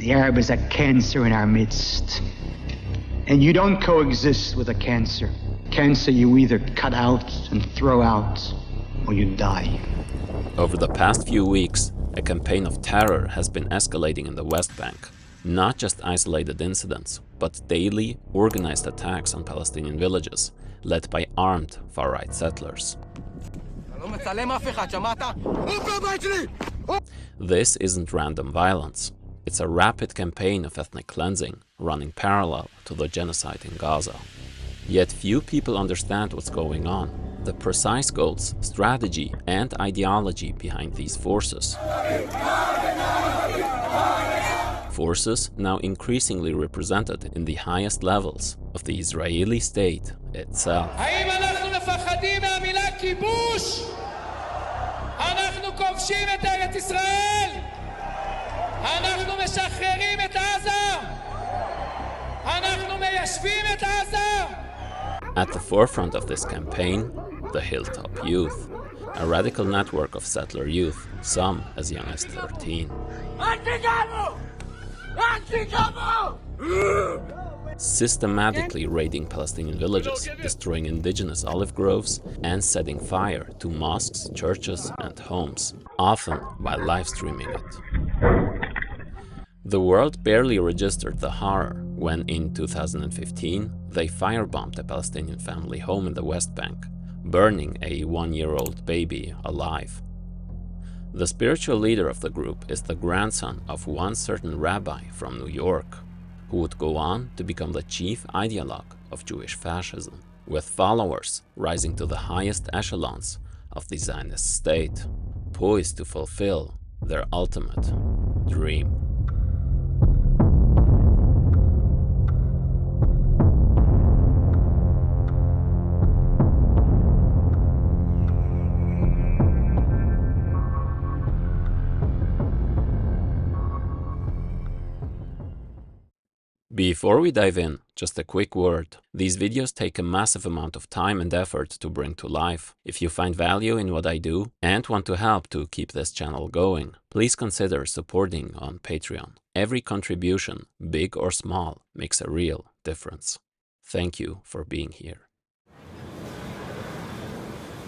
The Arab is a cancer in our midst. And you don't coexist with a cancer. Cancer you either cut out and throw out, or you die. Over the past few weeks, a campaign of terror has been escalating in the West Bank. Not just isolated incidents, but daily, organized attacks on Palestinian villages, led by armed far-right settlers. This isn't random violence. It's a rapid campaign of ethnic cleansing, running parallel to the genocide in Gaza. Yet few people understand what's going on, the precise goals, strategy, and ideology behind these forces. Forces now increasingly represented in the highest levels of the Israeli state itself. At the forefront of this campaign, the Hilltop Youth, a radical network of settler youth, some as young as 13. Systematically raiding Palestinian villages, destroying indigenous olive groves, and setting fire to mosques, churches, and homes, often while live streaming it. The world barely registered the horror when, in 2015, they firebombed a Palestinian family home in the West Bank, burning a 1-year-old baby alive. The spiritual leader of the group is the grandson of one certain rabbi from New York, who would go on to become the chief ideologue of Jewish fascism, with followers rising to the highest echelons of the Zionist state, poised to fulfill their ultimate dream. Before we dive in, just a quick word. These videos take a massive amount of time and effort to bring to life. If you find value in what I do and want to help to keep this channel going, please consider supporting on Patreon. Every contribution, big or small, makes a real difference. Thank you for being here.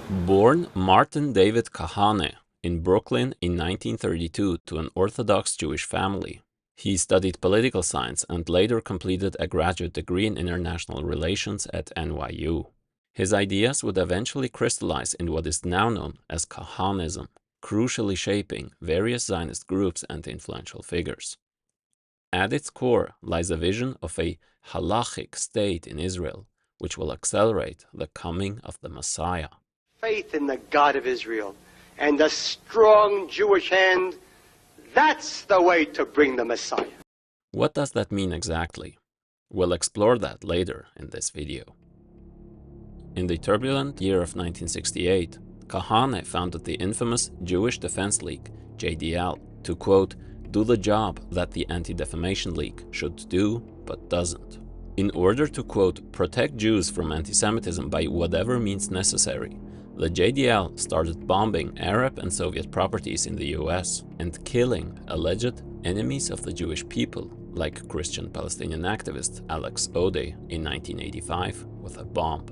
Born Martin David Kahane in Brooklyn in 1932 to an Orthodox Jewish family. He studied political science and later completed a graduate degree in international relations at NYU. His ideas would eventually crystallize in what is now known as Kahanism, crucially shaping various Zionist groups and influential figures. At its core lies a vision of a halachic state in Israel, which will accelerate the coming of the Messiah. Faith in the God of Israel and a strong Jewish hand, that's the way to bring the Messiah. What does that mean exactly? We'll explore that later in this video. In the turbulent year of 1968, Kahane founded the infamous Jewish Defense League, JDL, to, quote, do the job that the Anti-Defamation League should do, but doesn't. In order to, quote, protect Jews from anti-Semitism by whatever means necessary, the JDL started bombing Arab and Soviet properties in the US and killing alleged enemies of the Jewish people, like Christian Palestinian activist Alex Ode in 1985 with a bomb.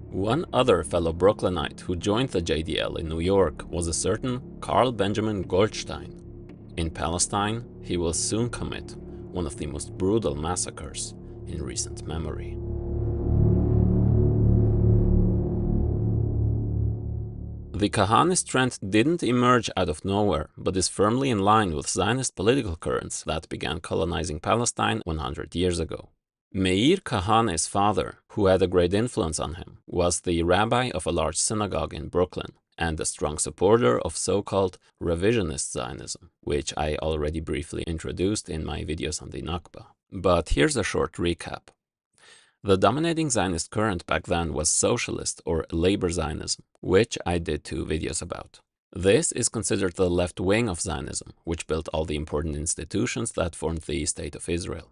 One other fellow Brooklynite who joined the JDL in New York was a certain Carl Benjamin Goldstein. In Palestine, he will soon commit one of the most brutal massacres in recent memory. The Kahanist trend didn't emerge out of nowhere, but is firmly in line with Zionist political currents that began colonizing Palestine 100 years ago. Meir Kahane's father, who had a great influence on him, was the rabbi of a large synagogue in Brooklyn and a strong supporter of so-called revisionist Zionism, which I already briefly introduced in my videos on the Nakba. But here's a short recap. The dominating Zionist current back then was socialist or labor Zionism, which I did 2 videos about. This is considered the left wing of Zionism, which built all the important institutions that formed the State of Israel.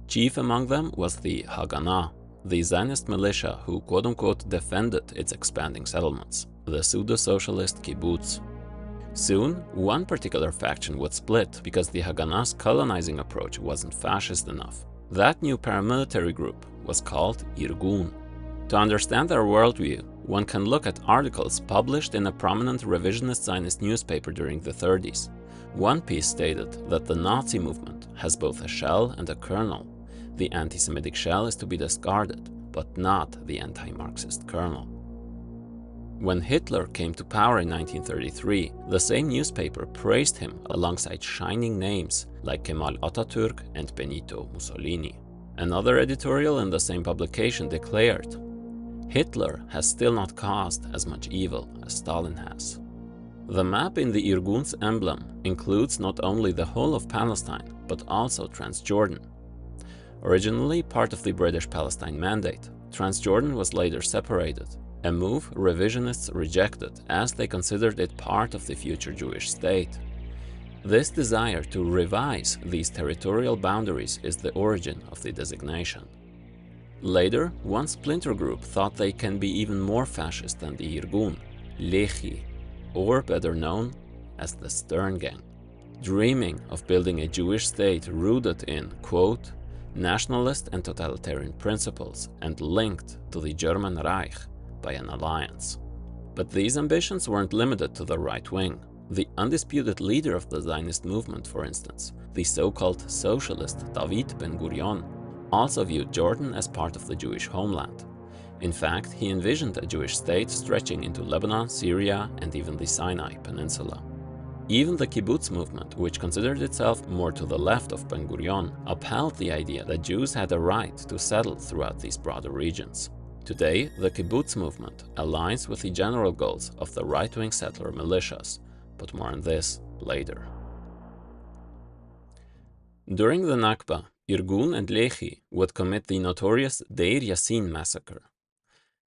Chief among them was the Haganah, the Zionist militia who quote-unquote defended its expanding settlements, the pseudo-socialist kibbutz. Soon, one particular faction would split because the Haganah's colonizing approach wasn't fascist enough. That new paramilitary group was called Irgun. To understand their worldview, one can look at articles published in a prominent revisionist Zionist newspaper during the 30s. One piece stated that the Nazi movement has both a shell and a kernel. The anti-Semitic shell is to be discarded, but not the anti-Marxist kernel. When Hitler came to power in 1933, the same newspaper praised him alongside shining names like Kemal Atatürk and Benito Mussolini. Another editorial in the same publication declared, "Hitler has still not caused as much evil as Stalin has." The map in the Irgun's emblem includes not only the whole of Palestine, but also Transjordan. Originally part of the British Palestine Mandate, Transjordan was later separated, a move revisionists rejected as they considered it part of the future Jewish state. This desire to revise these territorial boundaries is the origin of the designation. Later, one splinter group thought they can be even more fascist than the Irgun, Lehi, or better known as the Stern Gang, dreaming of building a Jewish state rooted in, quote, nationalist and totalitarian principles and linked to the German Reich by an alliance. But these ambitions weren't limited to the right wing. The undisputed leader of the Zionist movement, for instance, the so-called socialist David Ben-Gurion, also viewed Jordan as part of the Jewish homeland. In fact, he envisioned a Jewish state stretching into Lebanon, Syria, and even the Sinai Peninsula. Even the kibbutz movement, which considered itself more to the left of Ben-Gurion, upheld the idea that Jews had a right to settle throughout these broader regions. Today, the kibbutz movement aligns with the general goals of the right-wing settler militias, but more on this later. During the Nakba, Irgun and Lehi would commit the notorious Deir Yassin massacre.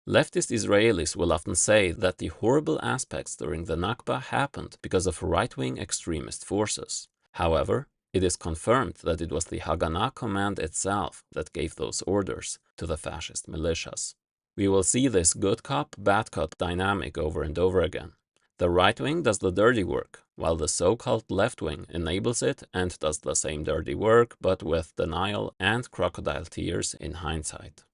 Leftist Israelis will often say that the horrible aspects during the Nakba happened because of right-wing extremist forces. However, it is confirmed that it was the Haganah command itself that gave those orders to the fascist militias. We will see this good cop, bad cop dynamic over and over again. The right wing does the dirty work, while the so-called left wing enables it and does the same dirty work, but with denial and crocodile tears in hindsight.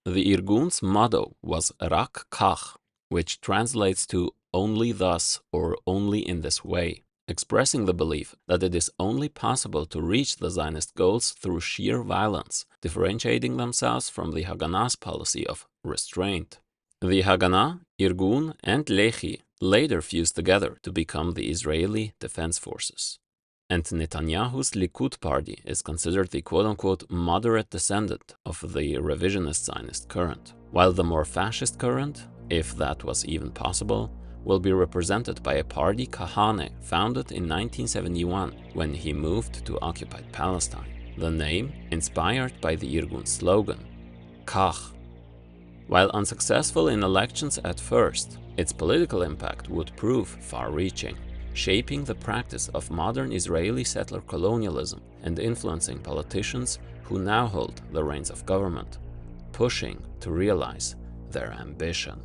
The Irgun's motto was Rak Kach, which translates to only thus or only in this way, expressing the belief that it is only possible to reach the Zionist goals through sheer violence, differentiating themselves from the Haganah's policy of restraint. The Haganah, Irgun, and Lehi later fused together to become the Israeli Defense Forces. And Netanyahu's Likud party is considered the quote-unquote moderate descendant of the revisionist Zionist current, while the more fascist current, if that was even possible, will be represented by a party Kahanist founded in 1971 when he moved to occupied Palestine. The name inspired by the Irgun slogan, Kach. While unsuccessful in elections at first, its political impact would prove far-reaching, shaping the practice of modern Israeli settler colonialism and influencing politicians who now hold the reins of government, pushing to realize their ambition.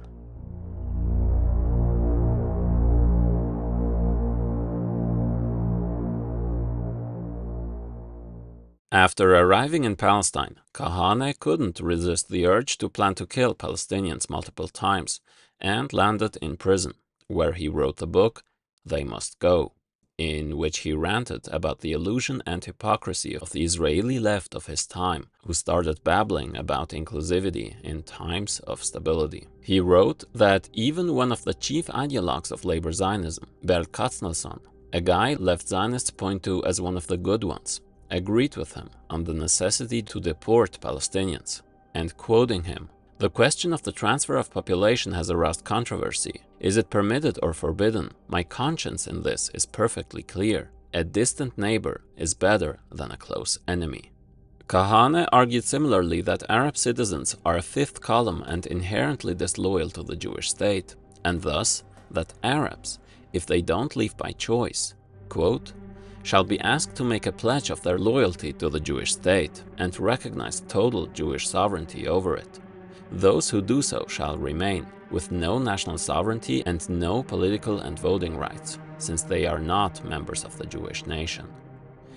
After arriving in Palestine, Kahanist couldn't resist the urge to plan to kill Palestinians multiple times and landed in prison, where he wrote the book They Must Go, in which he ranted about the illusion and hypocrisy of the Israeli left of his time, who started babbling about inclusivity in times of stability. He wrote that even one of the chief ideologues of labor Zionism, Berl Katznelson, a guy left Zionists point to as one of the good ones, agreed with him on the necessity to deport Palestinians, and quoting him, "The question of the transfer of population has aroused controversy. Is it permitted or forbidden? My conscience in this is perfectly clear. A distant neighbor is better than a close enemy." Kahanist argued similarly that Arab citizens are a fifth column and inherently disloyal to the Jewish state, and thus that Arabs, if they don't leave by choice, quote, shall be asked to make a pledge of their loyalty to the Jewish state and recognize total Jewish sovereignty over it. Those who do so shall remain, with no national sovereignty and no political and voting rights, since they are not members of the Jewish nation.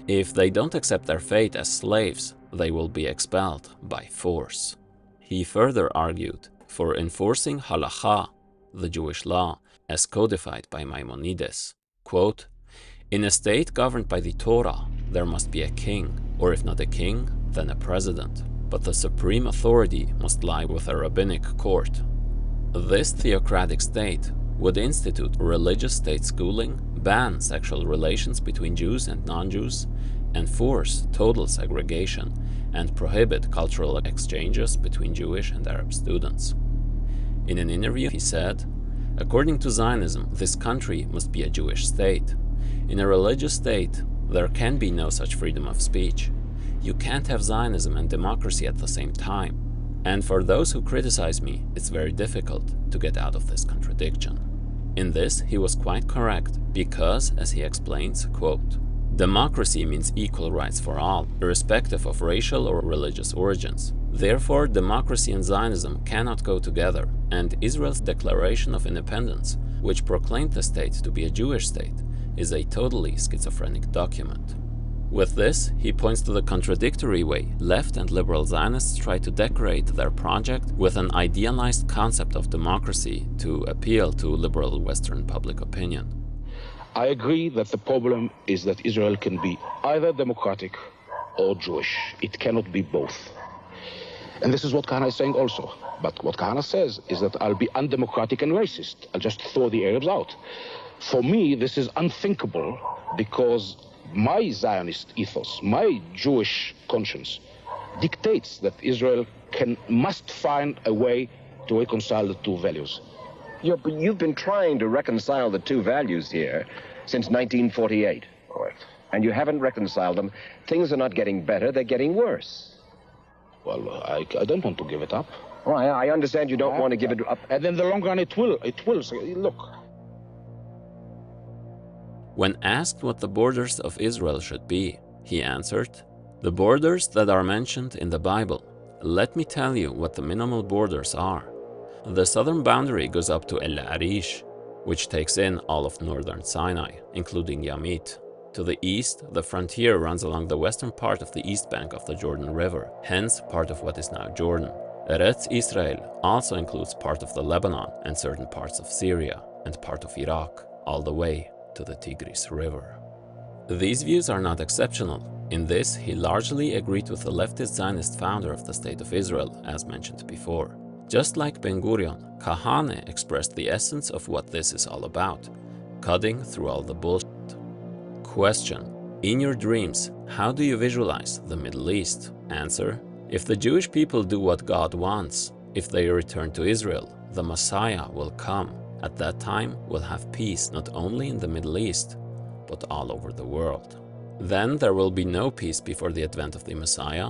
If they don't accept their fate as slaves, they will be expelled by force. He further argued for enforcing halakha, the Jewish law, as codified by Maimonides. Quote, "In a state governed by the Torah, there must be a king, or if not a king, then a president. But the supreme authority must lie with a rabbinic court." This theocratic state would institute religious state schooling, ban sexual relations between Jews and non-Jews, enforce total segregation, and prohibit cultural exchanges between Jewish and Arab students. In an interview, he said, "According to Zionism, this country must be a Jewish state. In a religious state, there can be no such freedom of speech. You can't have Zionism and democracy at the same time. And for those who criticize me, it's very difficult to get out of this contradiction." In this, he was quite correct, because, as he explains, quote, "Democracy means equal rights for all, irrespective of racial or religious origins. Therefore, democracy and Zionism cannot go together, and Israel's Declaration of Independence, which proclaimed the state to be a Jewish state, is a totally schizophrenic document." With this, he points to the contradictory way left and liberal Zionists try to decorate their project with an idealized concept of democracy to appeal to liberal Western public opinion. I agree that the problem is that Israel can be either democratic or Jewish. It cannot be both. And this is what Kahanist is saying also. But what Kahanist says is that I'll be undemocratic and racist. I'll just throw the Arabs out. For me, this is unthinkable because my Zionist ethos, my Jewish conscience, dictates that Israel must find a way to reconcile the two values. Yeah, but you've been trying to reconcile the two values here since 1948. Correct. And you haven't reconciled them. Things are not getting better, they're getting worse. Well, I don't want to give it up. Well, I understand you don't want to give it up. And in the long run, it will. So, look. When asked what the borders of Israel should be, he answered, "The borders that are mentioned in the Bible. Let me tell you what the minimal borders are. The southern boundary goes up to El Arish, which takes in all of northern Sinai, including Yamit. To the east, the frontier runs along the western part of the east bank of the Jordan River, hence part of what is now Jordan. Eretz Israel also includes part of the Lebanon and certain parts of Syria and part of Iraq, all the way to the Tigris River." These views are not exceptional. In this, he largely agreed with the leftist Zionist founder of the State of Israel, as mentioned before. Just like Ben-Gurion, Kahanist expressed the essence of what this is all about, cutting through all the bullshit. Question: in your dreams, how do you visualize the Middle East? Answer: if the Jewish people do what God wants, if they return to Israel, the Messiah will come. At that time, we'll have peace not only in the Middle East, but all over the world. Then there will be no peace before the advent of the Messiah?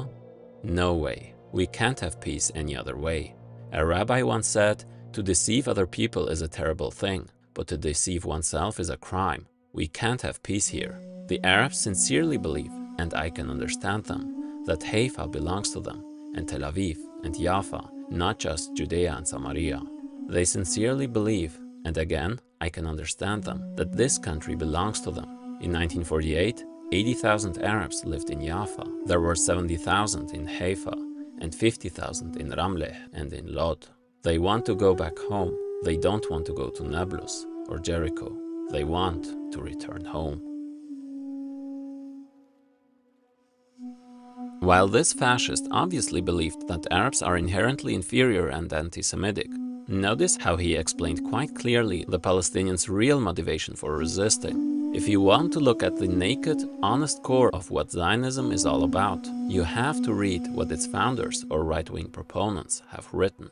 No way. We can't have peace any other way. A rabbi once said, "To deceive other people is a terrible thing, but to deceive oneself is a crime." We can't have peace here. The Arabs sincerely believe, and I can understand them, that Haifa belongs to them, and Tel Aviv and Jaffa, not just Judea and Samaria. They sincerely believe, and again, I can understand them, that this country belongs to them. In 1948, 80,000 Arabs lived in Jaffa. There were 70,000 in Haifa, and 50,000 in Ramleh and in Lod. They want to go back home. They don't want to go to Nablus or Jericho. They want to return home. While this fascist obviously believed that Arabs are inherently inferior and anti-Semitic, notice how he explained quite clearly the Palestinians' real motivation for resisting. If you want to look at the naked, honest core of what Zionism is all about, you have to read what its founders or right-wing proponents have written.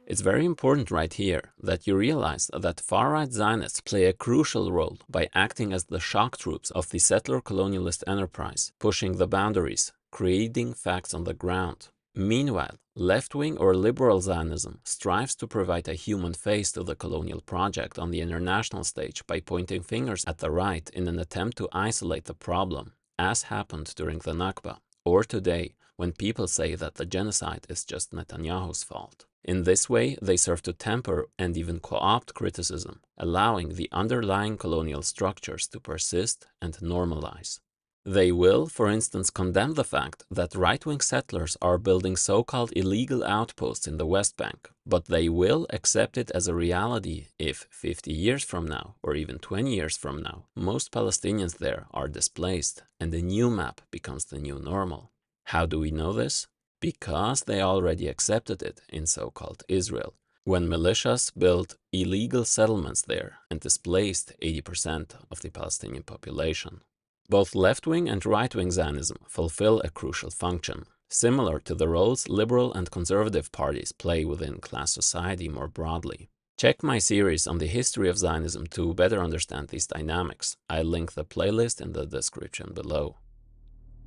It's very important right here that you realize that far-right Zionists play a crucial role by acting as the shock troops of the settler colonialist enterprise, pushing the boundaries, creating facts on the ground. Meanwhile, left-wing or liberal Zionism strives to provide a human face to the colonial project on the international stage by pointing fingers at the right in an attempt to isolate the problem, as happened during the Nakba, or today when people say that the genocide is just Netanyahu's fault. In this way, they serve to temper and even co-opt criticism, allowing the underlying colonial structures to persist and normalize. They will, for instance, condemn the fact that right-wing settlers are building so-called illegal outposts in the West Bank, but they will accept it as a reality if 50 years from now, or even 20 years from now, most Palestinians there are displaced and the new map becomes the new normal. How do we know this? Because they already accepted it in so-called Israel, when militias built illegal settlements there and displaced 80% of the Palestinian population. Both left-wing and right-wing Zionism fulfill a crucial function, similar to the roles liberal and conservative parties play within class society more broadly. Check my series on the history of Zionism to better understand these dynamics. I'll link the playlist in the description below.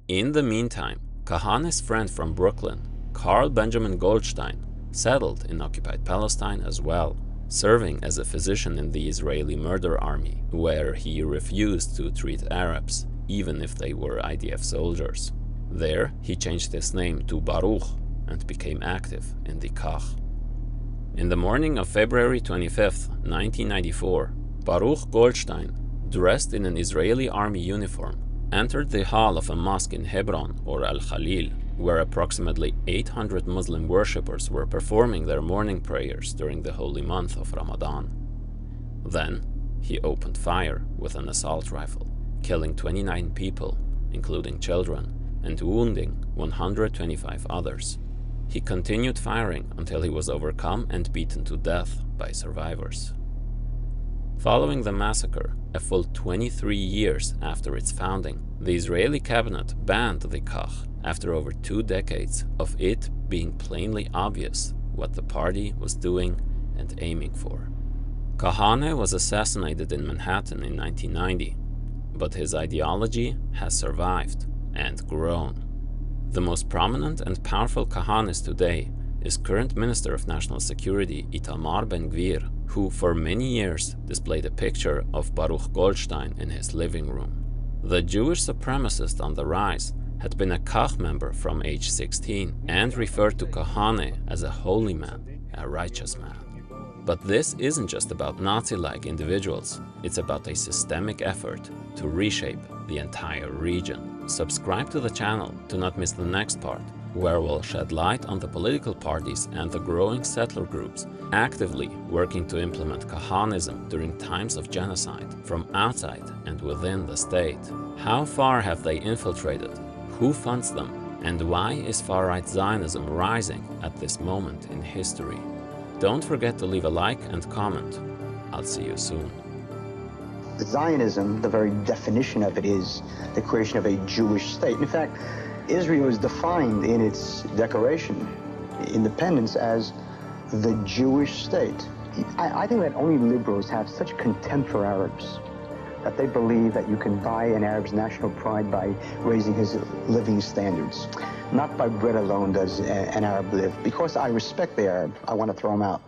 In the meantime, Kahanist's friend from Brooklyn, Carl Benjamin Goldstein, settled in occupied Palestine as well, serving as a physician in the Israeli murder army, where he refused to treat Arabs, even if they were IDF soldiers. There, he changed his name to Baruch and became active in the Kach. In the morning of February 25, 1994, Baruch Goldstein, dressed in an Israeli army uniform, entered the hall of a mosque in Hebron, or Al-Khalil, where approximately 800 Muslim worshippers were performing their morning prayers during the holy month of Ramadan. Then, he opened fire with an assault rifle, killing 29 people, including children, and wounding 125 others. He continued firing until he was overcome and beaten to death by survivors. Following the massacre, a full 23 years after its founding, the Israeli cabinet banned the Kach after over 2 decades of it being plainly obvious what the party was doing and aiming for. Kahane was assassinated in Manhattan in 1990, but his ideology has survived and grown. The most prominent and powerful Kahanist today is current Minister of National Security Itamar Ben-Gvir, who for many years displayed a picture of Baruch Goldstein in his living room. The Jewish supremacist on the rise had been a Kach member from age 16 and referred to Kahane as a holy man, a righteous man. But this isn't just about Nazi-like individuals, it's about a systemic effort to reshape the entire region. Subscribe to the channel to not miss the next part, where we'll shed light on the political parties and the growing settler groups actively working to implement Kahanism during times of genocide from outside and within the state. How far have they infiltrated? Who funds them? And why is far-right Zionism rising at this moment in history? Don't forget to leave a like and comment. I'll see you soon. Zionism, the very definition of it is the creation of a Jewish state. In fact, Israel is defined in its Declaration of Independence as the Jewish state. I think that only liberals have such contempt for Arabs that they believe that you can buy an Arab's national pride by raising his living standards. Not by bread alone does an Arab live. Because I respect the Arab, I want to throw him out.